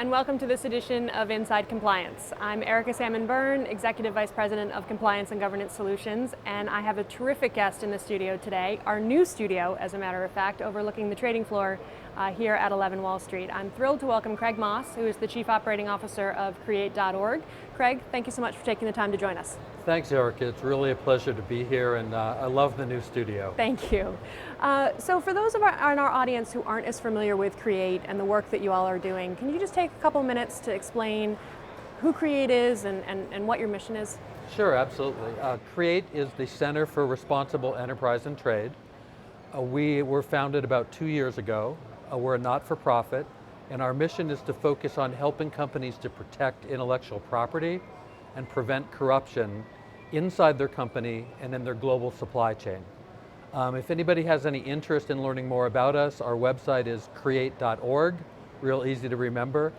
and welcome to this edition of Inside Compliance. I'm Erica Salmon Byrne, Executive Vice President of Compliance and Governance Solutions, and I have a terrific guest in the studio today, our new studio, as a matter of fact, overlooking the trading floor here at 11 Wall Street. I'm thrilled to welcome Craig Moss, who is the Chief Operating Officer of Create.org. Craig, thank you so much for taking the time to join us. Thanks, Erica. It's really a pleasure to be here, and I love the new studio. Thank you. So for those in our audience who aren't as familiar with Create and the work that you all are doing, can you just take a couple minutes to explain who Create is and what your mission is? Sure, absolutely. Create is the Center for Responsible Enterprise and Trade. We were founded about 2 years ago. We're a not-for-profit, and our mission is to focus on helping companies to protect intellectual property and prevent corruption inside their company and in their global supply chain. If anybody has any interest in learning more about us, our website is create.org, real easy to remember.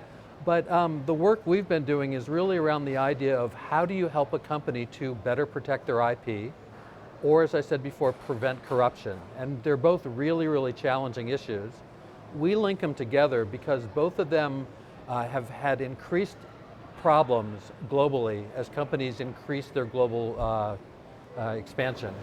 But the work we've been doing is really around the idea of how do you help a company to better protect their IP, or as I said before, prevent corruption. And they're both really, really challenging issues. We link them together because both of them have had increased problems globally as companies increase their global expansion.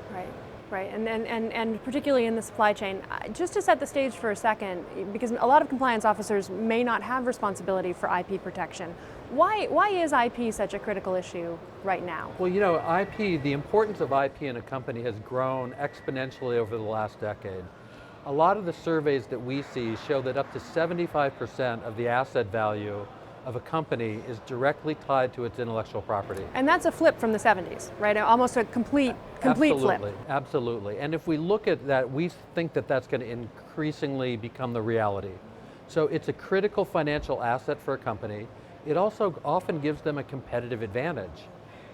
Right, and particularly in the supply chain. Just to set the stage for a second, because a lot of compliance officers may not have responsibility for IP protection. Why is IP such a critical issue right now? Well, you know, IP, the importance of IP in a company has grown exponentially over the last decade. A lot of the surveys that we see show that up to 75% of the asset value of a company is directly tied to its intellectual property. And that's a flip from the 70s, right? Almost a complete flip. Absolutely. And if we look at that, we think that that's going to increasingly become the reality. So it's a critical financial asset for a company. It also often gives them a competitive advantage.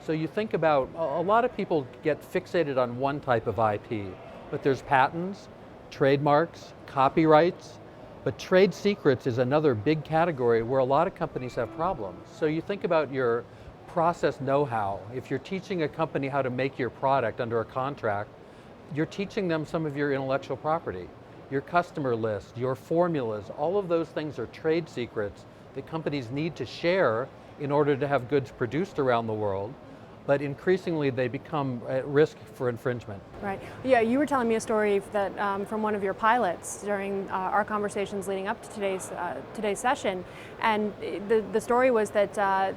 So you think about, a lot of people get fixated on one type of IP, but there's patents, trademarks, copyrights, but trade secrets is another big category where a lot of companies have problems. So you think about your process know-how. If you're teaching a company how to make your product under a contract, you're teaching them some of your intellectual property. Your customer list, your formulas, all of those things are trade secrets that companies need to share in order to have goods produced around the world. But increasingly they become at risk for infringement. Right. Yeah, you were telling me a story that from one of your pilots during our conversations leading up to today's session, and the story was that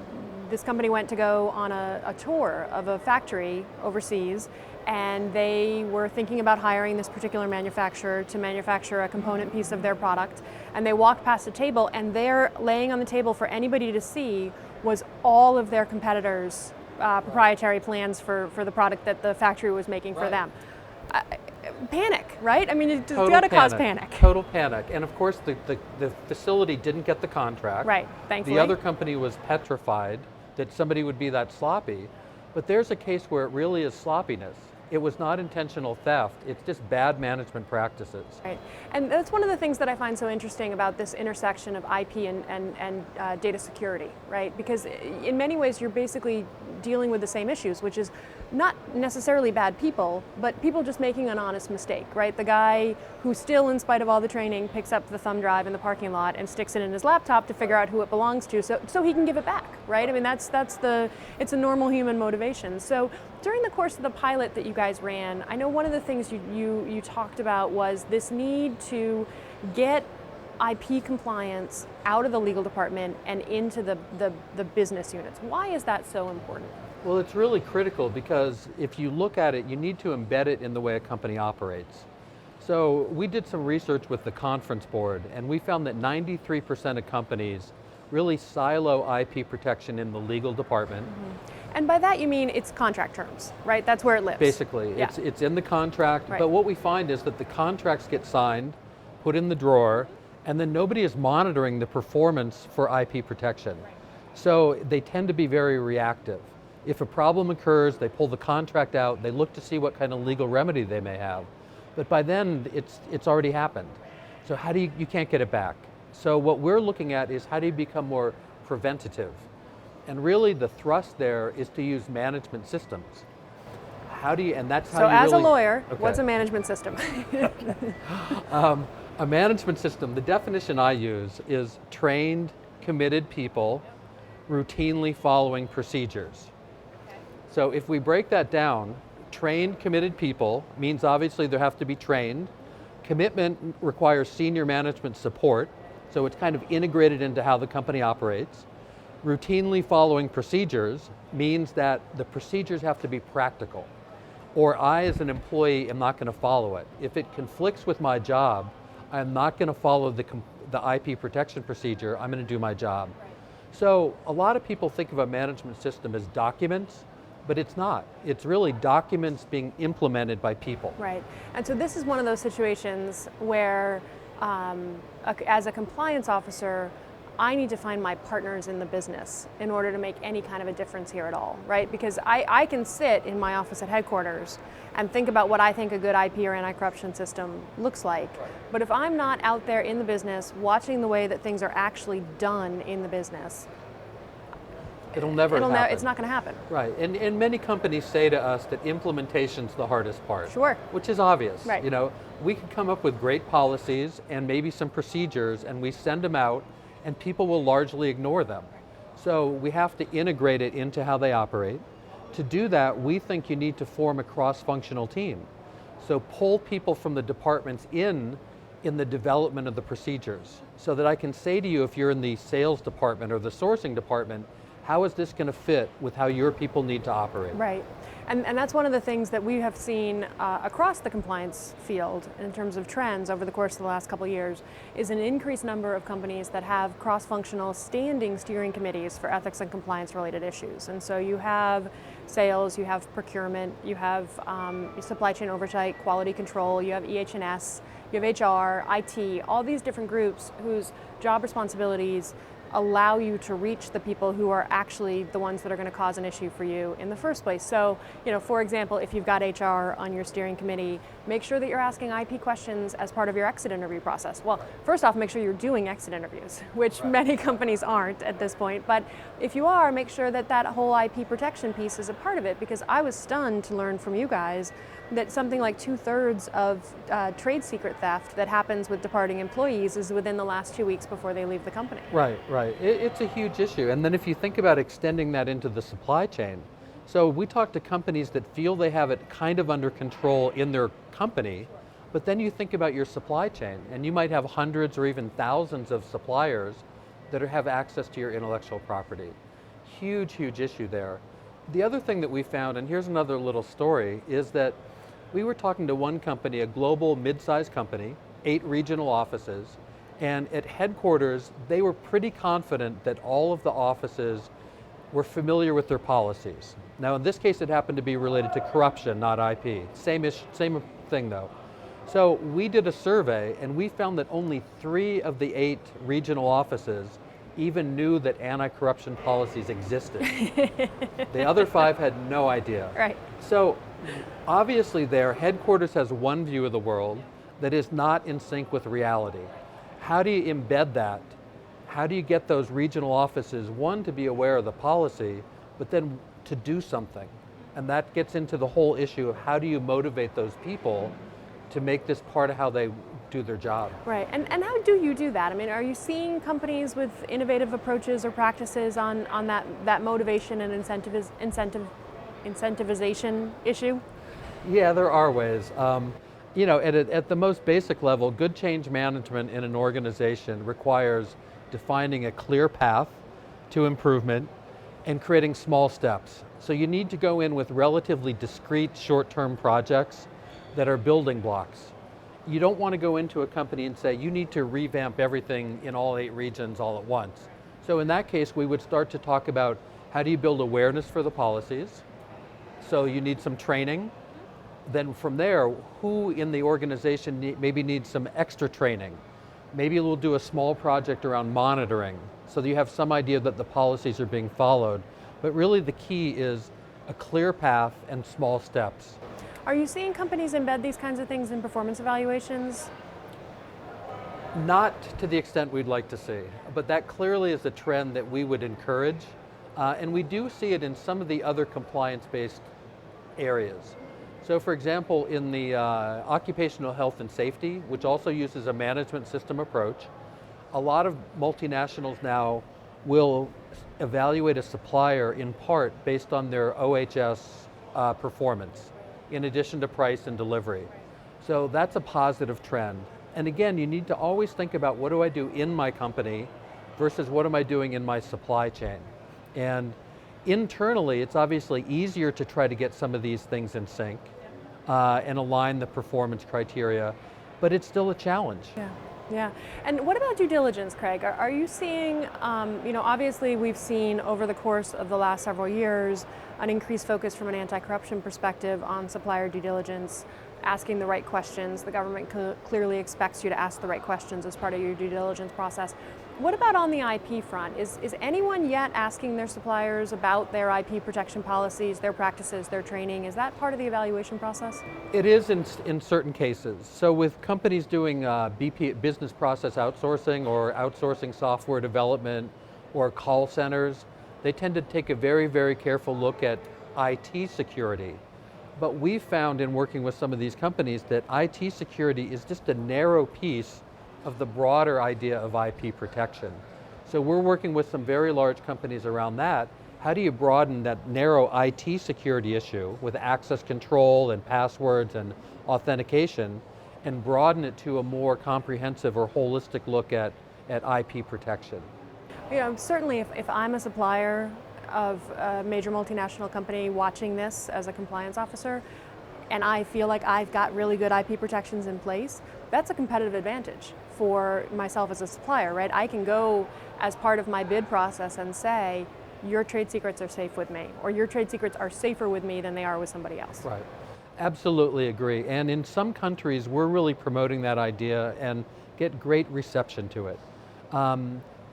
this company went to go on a tour of a factory overseas, and they were thinking about hiring this particular manufacturer to manufacture a component piece of their product, and they walked past a table, and there, laying on the table for anybody to see, was all of their competitors' proprietary plans for the product that the factory was making for them. Panic, right? I mean, it's got to cause panic. Total panic. And of course, the facility didn't get the contract. Right, thankfully. The other company was petrified that somebody would be that sloppy. But there's a case where it really is sloppiness. It was not intentional theft, it's just bad management practices. Right, and that's one of the things that I find so interesting about this intersection of IP and data security, right? Because in many ways you're basically dealing with the same issues, which is not necessarily bad people, but people just making an honest mistake, right? The guy who still, in spite of all the training, picks up the thumb drive in the parking lot and sticks it in his laptop to figure out who it belongs to so he can give it back, right? I mean, it's a normal human motivation. So during the course of the pilot that you guys ran, I know one of the things you talked about was this need to get IP compliance out of the legal department and into the business units. Why is that so important? Well, it's really critical because if you look at it, you need to embed it in the way a company operates. So we did some research with the conference board, and we found that 93% of companies really silo IP protection in the legal department. Mm-hmm. And by that you mean it's contract terms, right? That's where it lives. Basically, yeah. It's in the contract, right. But what we find is that the contracts get signed, put in the drawer, and then nobody is monitoring the performance for IP protection. So they tend to be very reactive. If a problem occurs, they pull the contract out, they look to see what kind of legal remedy they may have. But by then, it's already happened. So how do you can't get it back. So what we're looking at is how do you become more preventative? And really the thrust there is to use management systems. How do you, and that's how so you as really, a lawyer, okay. What's a management system? A management system, the definition I use is trained, committed people routinely following procedures. So if we break that down, trained, committed people means obviously they have to be trained. Commitment requires senior management support, so it's kind of integrated into how the company operates. Routinely following procedures means that the procedures have to be practical, or I as an employee am not going to follow it. If it conflicts with my job, I'm not going to follow the IP protection procedure, I'm going to do my job. So a lot of people think of a management system as documents, but it's not. It's really documents being implemented by people. Right, and so this is one of those situations where as a compliance officer, I need to find my partners in the business in order to make any kind of a difference here at all, right? Because I can sit in my office at headquarters and think about what I think a good IP or anti-corruption system looks like. Right. But if I'm not out there in the business, watching the way that things are actually done in the business, it'll never happen. It's not going to happen. Right, and many companies say to us that implementation's the hardest part. Sure. Which is obvious. Right. You know, we can come up with great policies and maybe some procedures, and we send them out, and people will largely ignore them. So we have to integrate it into how they operate. To do that, we think you need to form a cross-functional team. So pull people from the departments in the development of the procedures, so that I can say to you, if you're in the sales department or the sourcing department, how is this going to fit with how your people need to operate? Right, and that's one of the things that we have seen across the compliance field in terms of trends over the course of the last couple of years, is an increased number of companies that have cross-functional standing steering committees for ethics and compliance related issues. And so you have sales, you have procurement, you have supply chain oversight, quality control, you have EH&S, you have HR, IT, all these different groups whose job responsibilities allow you to reach the people who are actually the ones that are going to cause an issue for you in the first place. So, you know, for example, if you've got HR on your steering committee, make sure that you're asking IP questions as part of your exit interview process. Well, first off, make sure you're doing exit interviews, which many companies aren't at this point. But if you are, make sure that that whole IP protection piece is a part of it, because I was stunned to learn from you guys that something like 2/3 of trade secret theft that happens with departing employees is within the last 2 weeks before they leave the company. Right. It's a huge issue. And then if you think about extending that into the supply chain, so we talk to companies that feel they have it kind of under control in their company, but then you think about your supply chain, and you might have hundreds or even thousands of suppliers that have access to your intellectual property. Huge, huge issue there. The other thing that we found, and here's another little story, is that we were talking to one company, a global mid-sized company, 8 regional offices, and at headquarters, they were pretty confident that all of the offices were familiar with their policies. Now in this case, it happened to be related to corruption, not IP. Same thing though. So we did a survey, and we found that only 3 of the 8 regional offices even knew that anti-corruption policies existed. The other 5 had no idea. Right. So obviously their headquarters has one view of the world that is not in sync with reality. How do you embed that? How do you get those regional offices, one, to be aware of the policy, but then to do something? And that gets into the whole issue of how do you motivate those people to make this part of how they do their job. Right, and how do you do that? I mean, are you seeing companies with innovative approaches or practices on that motivation and incentivization issue? Yeah, there are ways. You know, at the most basic level, good change management in an organization requires defining a clear path to improvement and creating small steps. So you need to go in with relatively discrete short-term projects that are building blocks. You don't want to go into a company and say, you need to revamp everything in all 8 regions all at once. So in that case, we would start to talk about how do you build awareness for the policies. So you need some training. Then from there, who in the organization maybe needs some extra training? Maybe we'll do a small project around monitoring so that you have some idea that the policies are being followed. But really the key is a clear path and small steps. Are you seeing companies embed these kinds of things in performance evaluations? Not to the extent we'd like to see, but that clearly is a trend that we would encourage. And we do see it in some of the other compliance-based areas. So for example, in the occupational health and safety, which also uses a management system approach, a lot of multinationals now will evaluate a supplier in part based on their OHS performance, in addition to price and delivery. So that's a positive trend. And again, you need to always think about what do I do in my company versus what am I doing in my supply chain. And internally, it's obviously easier to try to get some of these things in sync and align the performance criteria, but it's still a challenge. Yeah. Yeah, and what about due diligence, Craig? Are you seeing, obviously we've seen over the course of the last several years an increased focus from an anti-corruption perspective on supplier due diligence, asking the right questions. The government clearly expects you to ask the right questions as part of your due diligence process. What about on the IP front? Is anyone yet asking their suppliers about their IP protection policies, their practices, their training? Is that part of the evaluation process? It is in certain cases. So with companies doing business process outsourcing or outsourcing software development or call centers, they tend to take a very, very careful look at IT security. But we've found in working with some of these companies that IT security is just a narrow piece of the broader idea of IP protection. So we're working with some very large companies around that. How do you broaden that narrow IT security issue with access control and passwords and authentication and broaden it to a more comprehensive or holistic look at IP protection? Certainly if I'm a supplier of a major multinational company watching this as a compliance officer, and I feel like I've got really good IP protections in place, that's a competitive advantage for myself as a supplier, right? I can go as part of my bid process and say, your trade secrets are safe with me, or your trade secrets are safer with me than they are with somebody else. Right, absolutely agree. And in some countries, we're really promoting that idea and get great reception to it.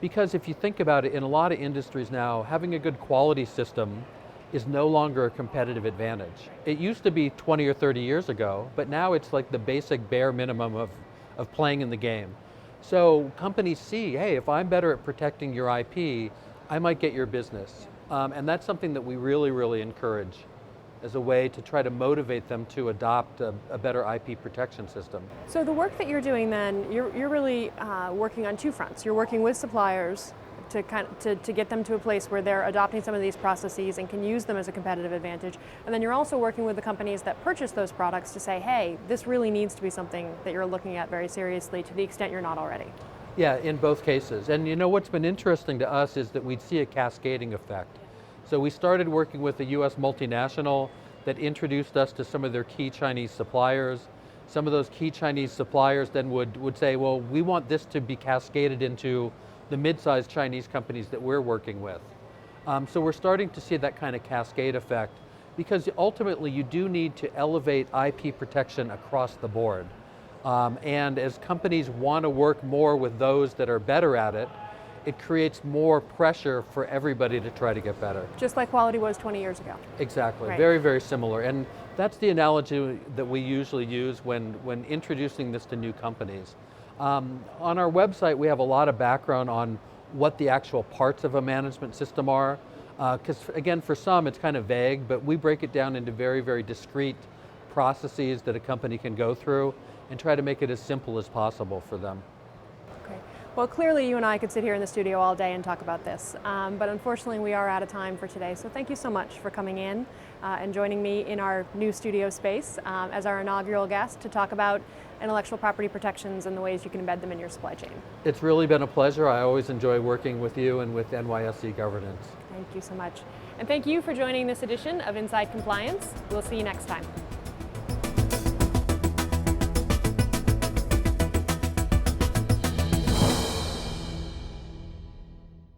Because if you think about it, in a lot of industries now, having a good quality system is no longer a competitive advantage. It used to be 20 or 30 years ago, but now it's like the basic bare minimum of playing in the game. So companies see, hey, if I'm better at protecting your IP, I might get your business. And that's something that we really, really encourage as a way to try to motivate them to adopt a better IP protection system. So the work that you're doing then, you're really working on two fronts. You're working with suppliers to get them to a place where they're adopting some of these processes and can use them as a competitive advantage. And then you're also working with the companies that purchase those products to say, hey, this really needs to be something that you're looking at very seriously to the extent you're not already. Yeah, in both cases. And you know what's been interesting to us is that we'd see a cascading effect. So we started working with a US multinational that introduced us to some of their key Chinese suppliers. Some of those key Chinese suppliers then would say, well, we want this to be cascaded into the mid-sized Chinese companies that we're working with. So we're starting to see that kind of cascade effect because ultimately you do need to elevate IP protection across the board. And as companies want to work more with those that are better at it, it creates more pressure for everybody to try to get better. Just like quality was 20 years ago. Exactly, Right. Very, very similar. And that's the analogy that we usually use when introducing this to new companies. On our website, we have a lot of background on what the actual parts of a management system are. Because again, for some, it's kind of vague, but we break it down into very, very discrete processes that a company can go through and try to make it as simple as possible for them. Okay. Well, clearly you and I could sit here in the studio all day and talk about this, but unfortunately we are out of time for today. So thank you so much for coming in and joining me in our new studio space as our inaugural guest to talk about intellectual property protections and the ways you can embed them in your supply chain. It's really been a pleasure. I always enjoy working with you and with NYSE Governance. Thank you so much. And thank you for joining this edition of Inside Compliance. We'll see you next time.